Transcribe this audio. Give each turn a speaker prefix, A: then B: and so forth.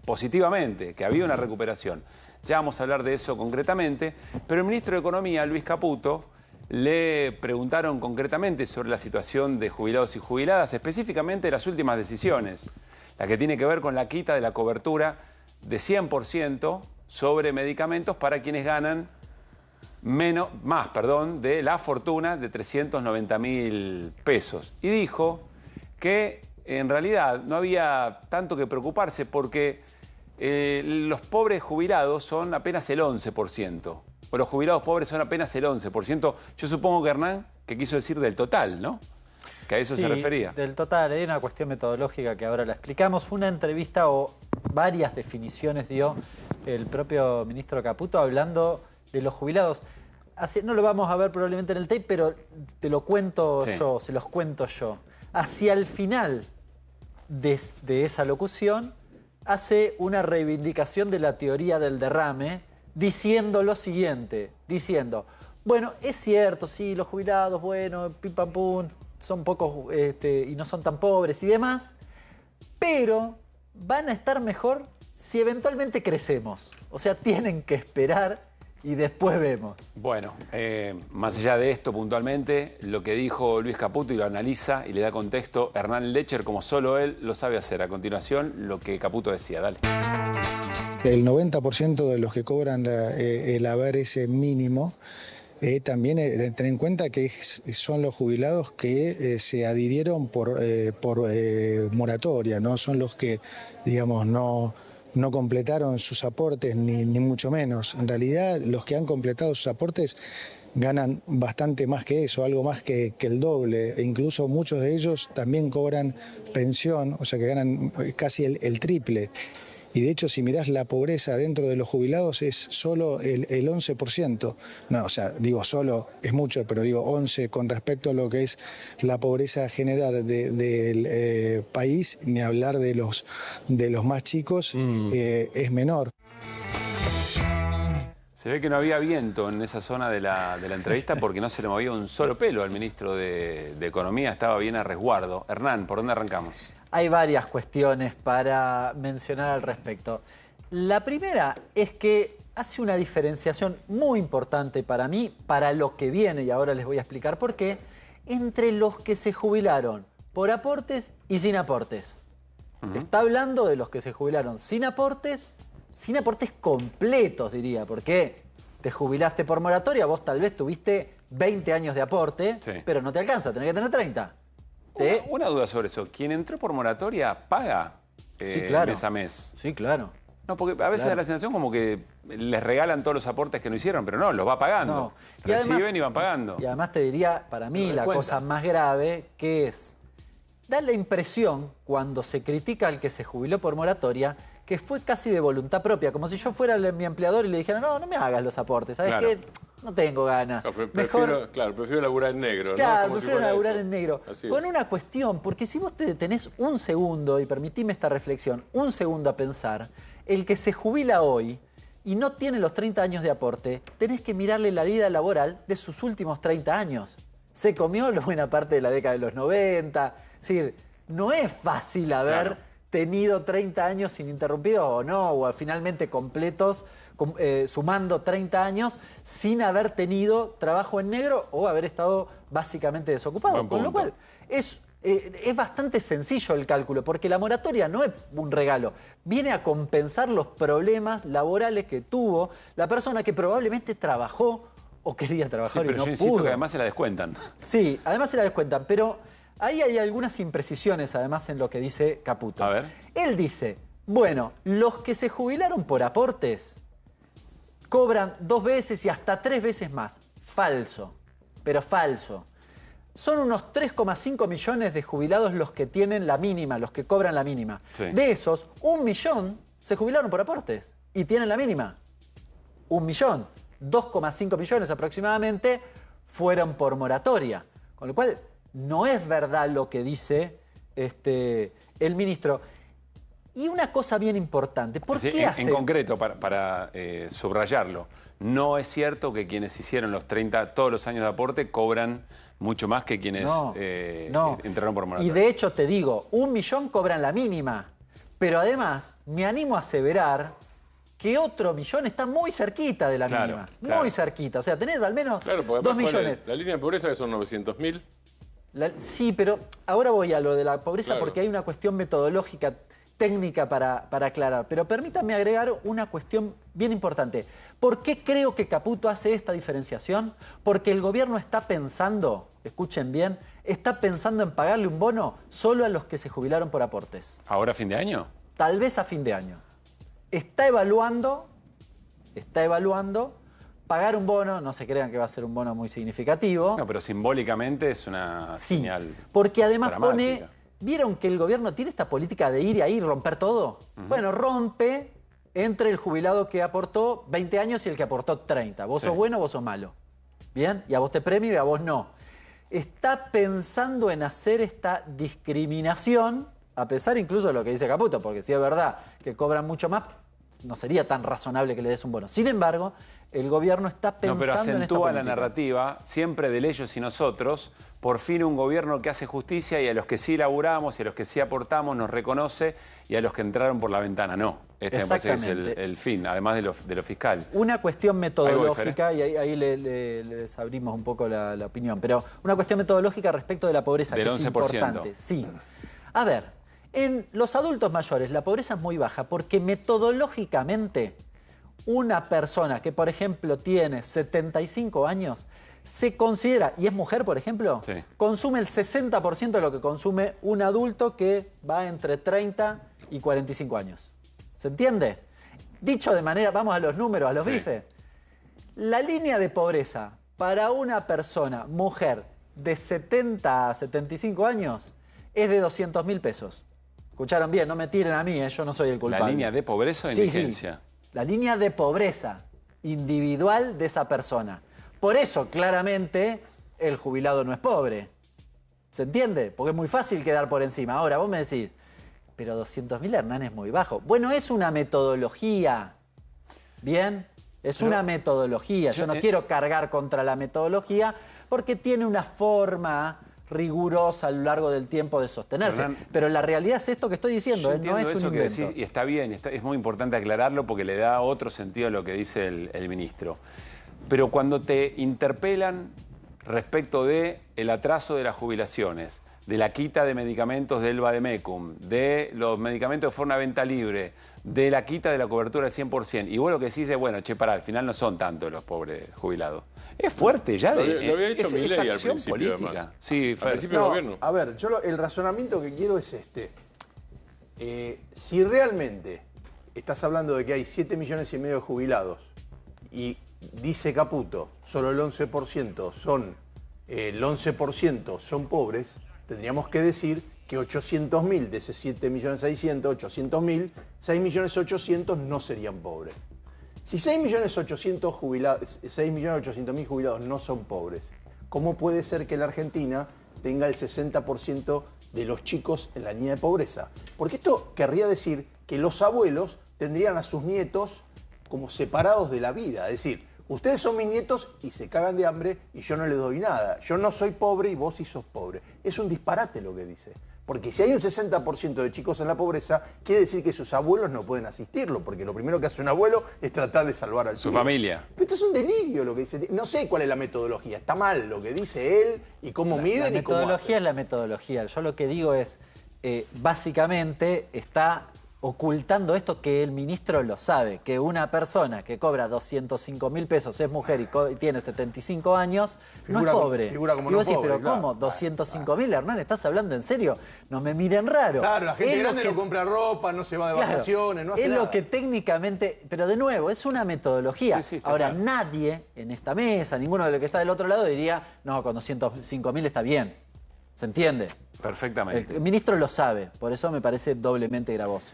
A: positivamente, que había una recuperación. Ya vamos a hablar de eso concretamente, pero el ministro de Economía, Luis Caputo, le preguntaron concretamente sobre la situación de jubilados y jubiladas, específicamente las últimas decisiones, la que tiene que ver con la quita de la cobertura de 100% sobre medicamentos para quienes ganan más de la fortuna de 390.000 pesos. Y dijo que en realidad no había tanto que preocuparse porque los pobres jubilados son apenas el 11%. O los jubilados pobres son apenas el 11%. Yo supongo que Hernán, que quiso decir del total, ¿no? Que a eso se refería.
B: Del total, hay una cuestión metodológica que ahora la explicamos. Fue una entrevista o varias definiciones dio el propio ministro Caputo hablando de los jubilados. Así, no lo vamos a ver probablemente en el tape, pero te lo cuento yo, se los cuento yo. Hacia el final de esa locución hace una reivindicación de la teoría del derrame, diciendo lo siguiente, bueno, es cierto, sí, los jubilados, bueno, pim pam pum, son pocos y no son tan pobres y demás, pero van a estar mejor si eventualmente crecemos. O sea, tienen que esperar y después vemos.
A: Bueno, más allá de esto puntualmente, lo que dijo Luis Caputo y lo analiza y le da contexto Hernán Lecher como solo él lo sabe hacer. A continuación, lo que Caputo decía, dale.
C: El 90% de los que cobran el haber ese mínimo, también tener en cuenta que son los jubilados que se adhirieron por moratoria, ¿no? Son los que, digamos, no completaron sus aportes, ni mucho menos. En realidad, los que han completado sus aportes ganan bastante más que eso, algo más que el doble. E incluso muchos de ellos también cobran pensión, o sea que ganan casi el triple. Y de hecho, si mirás la pobreza dentro de los jubilados, es solo el 11%. No, o sea, digo solo, es mucho, pero digo 11 con respecto a lo que es la pobreza general del país, ni hablar de los más chicos, es menor.
A: Se ve que no había viento en esa zona de la entrevista porque no se le movía un solo pelo al ministro de Economía, estaba bien a resguardo. Hernán, ¿por dónde arrancamos?
B: Hay varias cuestiones para mencionar al respecto. La primera es que hace una diferenciación muy importante para mí, para lo que viene, y ahora les voy a explicar por qué, entre los que se jubilaron por aportes y sin aportes. Está hablando de los que se jubilaron sin aportes completos, diría, porque te jubilaste por moratoria, vos tal vez tuviste 20 años de aporte, pero no te alcanza, tenés que tener 30.
A: Una duda sobre eso. ¿Quien entró por moratoria paga
B: sí, claro.
A: mes a mes?
B: Sí, claro.
A: No, porque a veces da la sensación como que les regalan todos los aportes que no hicieron, pero no, los va pagando.
B: No.
A: Reciben y van pagando.
B: Y además te diría, para mí, la cosa más grave, que es, da la impresión, cuando se critica al que se jubiló por moratoria, que fue casi de voluntad propia, como si yo fuera mi empleador y le dijera, no me hagas los aportes, ¿sabes qué? No tengo ganas.
D: No, prefiero laburar en negro,
B: claro,
D: ¿no?
B: Prefiero laburar en negro. Con una cuestión, porque si vos te detenés un segundo, y permitime esta reflexión, un segundo a pensar, el que se jubila hoy y no tiene los 30 años de aporte, tenés que mirarle la vida laboral de sus últimos 30 años. Se comió la buena parte de la década de los 90. Es decir, no es fácil haber tenido 30 años ininterrumpidos o no, o finalmente completos, sumando 30 años sin haber tenido trabajo en negro o haber estado básicamente desocupado. Con lo cual es bastante sencillo el cálculo, porque la moratoria no es un regalo, viene a compensar los problemas laborales que tuvo la persona que probablemente trabajó o quería trabajar y no pudo.
A: Yo insisto que además se la descuentan.
B: Sí, además se la descuentan, pero ahí hay algunas imprecisiones además en lo que dice Caputo.
A: A ver.
B: Él dice, bueno, los que se jubilaron por aportes cobran 2 veces y hasta 3 veces más. Falso, pero falso. Son unos 3,5 millones de jubilados los que tienen la mínima, los que cobran la mínima. De esos, 1 millón se jubilaron por aportes y tienen la mínima. 1 millón, 2,5 millones aproximadamente fueron por moratoria. Con lo cual, no es verdad lo que dice el ministro. Y una cosa bien importante, ¿por qué hace?
A: En concreto, para subrayarlo, no es cierto que quienes hicieron todos los años de aporte cobran mucho más que quienes entraron por moratoria.
B: Y de hecho te digo, 1 millón cobran la mínima. Pero además, me animo a aseverar que otro millón está muy cerquita de la mínima. Muy cerquita. O sea, tenés al menos 2 millones.
D: La línea de pobreza que son 900.000.
B: Sí, pero ahora voy a lo de la pobreza porque hay una cuestión metodológica, técnica para aclarar. Pero permítanme agregar una cuestión bien importante. ¿Por qué creo que Caputo hace esta diferenciación? Porque el gobierno está pensando, escuchen bien, está pensando en pagarle un bono solo a los que se jubilaron por aportes.
A: ¿Ahora a fin de año?
B: Tal vez a fin de año. Está evaluando pagar un bono, no se crean que va a ser un bono muy significativo.
A: No, pero simbólicamente es una señal
B: porque además
A: dramática.
B: ¿Vieron que el gobierno tiene esta política de ir y ahí romper todo? Bueno, rompe entre el jubilado que aportó 20 años y el que aportó 30. Vos sos bueno, vos sos malo. ¿Bien? Y a vos te premio y a vos no. Está pensando en hacer esta discriminación, a pesar incluso de lo que dice Caputo, porque si es verdad que cobran mucho más, no sería tan razonable que le des un bono. Sin embargo, el gobierno está pensando en esta política.
A: No, pero acentúa la narrativa, siempre del ellos y nosotros. Por fin un gobierno que hace justicia y a los que sí laburamos y a los que sí aportamos nos reconoce y a los que entraron por la ventana no. Este me parece que es el fin, además de lo fiscal.
B: Una cuestión metodológica, y ahí les abrimos un poco la opinión, pero una cuestión metodológica respecto de la pobreza,
A: del
B: que es
A: 11%.
B: importante. Sí. A ver, en los adultos mayores la pobreza es muy baja porque metodológicamente una persona que, por ejemplo, tiene 75 años, se considera, y es mujer, por ejemplo, consume el 60% de lo que consume un adulto que va entre 30 y 45 años. ¿Se entiende? Dicho de manera, vamos a los números, a los bifes. La línea de pobreza para una persona, mujer, de 70 a 75 años, es de 200.000 pesos. Escucharon bien, no me tiren a mí, yo no soy el culpable.
A: ¿La línea de pobreza o indigencia?
B: Sí. La línea de pobreza individual de esa persona. Por eso, claramente, el jubilado no es pobre. ¿Se entiende? Porque es muy fácil quedar por encima. Ahora, vos me decís, pero 200.000, Hernán, es muy bajo. Bueno, es una metodología. ¿Bien? Es una metodología. Yo no quiero cargar contra la metodología porque tiene una forma rigurosa a lo largo del tiempo de sostenerse. Hernán, pero la realidad es esto que estoy diciendo, no es un invento.
A: Que decís, y está bien, es muy importante aclararlo porque le da otro sentido a lo que dice el ministro. Pero cuando te interpelan respecto de el atraso de las jubilaciones, de la quita de medicamentos del Vademecum, de los medicamentos de forma venta libre, de la quita de la cobertura del 100%, y vos lo que decís es, bueno, che, pará, al final no son tantos los pobres jubilados. Es fuerte ya.
D: Lo había dicho Milei al principio,
A: política.
D: Además.
A: Sí,
D: al principio del gobierno.
E: A ver, el razonamiento que quiero es este. Si realmente estás hablando de que hay 7,5 millones de jubilados y dice Caputo, solo el 11% son pobres, tendríamos que decir que 800.000 de ese 7.600.000, 800.000, 6.800.000 no serían pobres. Si 6.800.000 jubilados no son pobres, ¿cómo puede ser que la Argentina tenga el 60% de los chicos en la línea de pobreza? Porque esto querría decir que los abuelos tendrían a sus nietos como separados de la vida. Es decir, ustedes son mis nietos y se cagan de hambre y yo no les doy nada. Yo no soy pobre y vos sí sos pobre. Es un disparate lo que dice. Porque si hay un 60% de chicos en la pobreza, quiere decir que sus abuelos no pueden asistirlo, porque lo primero que hace un abuelo es tratar de salvar al
A: su
E: pibe.
A: familia.
E: Pero esto es un delirio lo que dice. No sé cuál es la metodología. Está mal lo que dice él y cómo miden y cómo hacen.
B: La metodología es la metodología. Yo lo que digo es, básicamente está ocultando esto que el ministro lo sabe, que una persona que cobra 205.000 pesos, es mujer y tiene 75 años, no es pobre.
E: Figura como
B: y vos
E: no
B: decís,
E: pobre,
B: pero ¿cómo? 205.000, Hernán, ¿estás hablando en serio? No me miren raro.
E: Claro, la gente grande no compra ropa, no se va de vacaciones, no hace nada.
B: Es lo que técnicamente, pero de nuevo, es una metodología. Ahora, nadie en esta mesa, ninguno de los que está del otro lado diría, no, con 205.000 está bien. ¿Se entiende?
A: Perfectamente.
B: El ministro lo sabe, por eso me parece doblemente gravoso.